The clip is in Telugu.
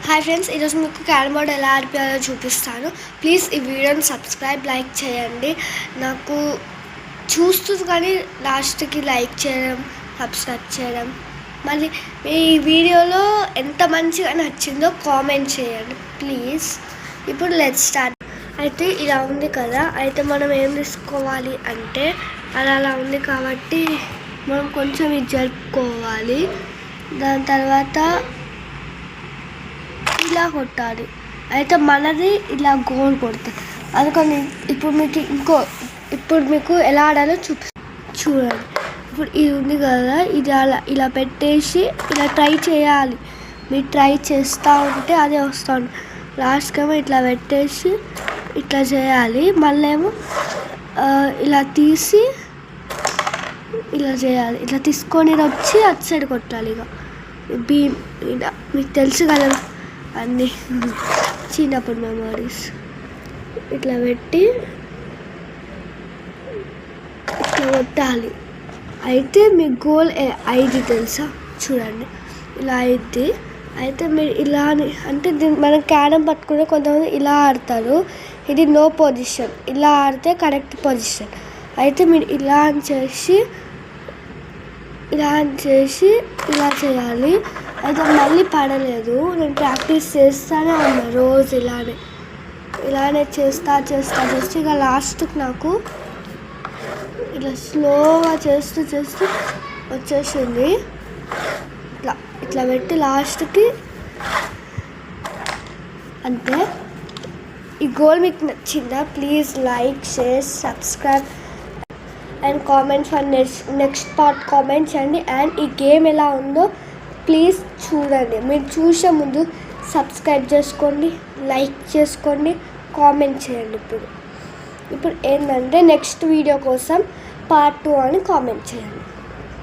హాయ్ ఫ్రెండ్స్, ఈరోజు మీకు క్యారమ్ బోర్డ్ ఎలా ఆడిపోయాలో చూపిస్తాను. ప్లీజ్ ఈ వీడియోని సబ్స్క్రైబ్, లైక్ చేయండి. నాకు చూస్తుంది కానీ లాస్ట్కి లైక్ చేయడం, సబ్స్క్రైబ్ చేయడం. మళ్ళీ ఈ వీడియోలో ఎంత మంచిగా నచ్చిందో కామెంట్ చేయండి ప్లీజ్. ఇప్పుడు లెట్స్ స్టార్ట్. అయితే ఇలా ఉంది కదా, అయితే మనం ఏం తీసుకోవాలి అంటే అలా ఉంది కాబట్టి మనం కొంచెం ఇది జరుపుకోవాలి. దాని తర్వాత ఇలా కొట్టాలి. అయితే మనది ఇలా గోల్ కొడుతుంది. అందుకని ఇప్పుడు మీకు ఎలా ఆడాలో చూడండి. ఇప్పుడు ఇది ఉంది కదా, ఇది ఇలా పెట్టేసి ఇలా ట్రై చేయాలి. మీరు ట్రై చేస్తూ ఉంటే అదే వస్తుంది. లాస్ట్కేమో ఇట్లా పెట్టేసి ఇట్లా చేయాలి. మళ్ళీ ఏమో ఇలా తీసి ఇలా చేయాలి. ఇట్లా తీసుకొని వచ్చి అటు సైడ్ కొట్టాలి. ఇక ఇలా మీకు తెలుసు కదా అన్నీ చిన్నప్పుడు మెమరీస్. ఇట్లా పెట్టి ఇట్లా కొట్టాలి. అయితే మీ గోల్ 5 తెలుసా, చూడండి ఇలా అయితే మీరు ఇలా అంటే మనం క్యారమ్ పట్టుకునే కొంతమంది ఇలా ఆడతారు. ఇది నో పొజిషన్, ఇలా ఆడితే కరెక్ట్ పొజిషన్. అయితే మీరు ఇలా చేసి ఇలా చేయాలి. అయితే మళ్ళీ పడలేదు. నేను ప్రాక్టీస్ చేస్తూనే ఉన్నా రోజు ఇలానే చేస్తా ఇక లాస్ట్కి నాకు ఇలా స్లోగా చేస్తూ వచ్చేసింది. ఇట్లా పెట్టి లాస్ట్కి అంతే. ఈ గోల్ మీకు నచ్చిందా? Please like, share, subscribe and comment for next part comment చేయండి. అండ్ ఈ గేమ్ ఎలా ఉందో ప్లీజ్ చూడండి. మీరు చూసే ముందు సబ్స్క్రైబ్ చేసుకోండి, లైక్ చేసుకోండి, కామెంట్ చేయండి. ఇప్పుడు ఏంటంటే నెక్స్ట్ వీడియో కోసం పార్ట్ 2 అని కామెంట్ చేయండి.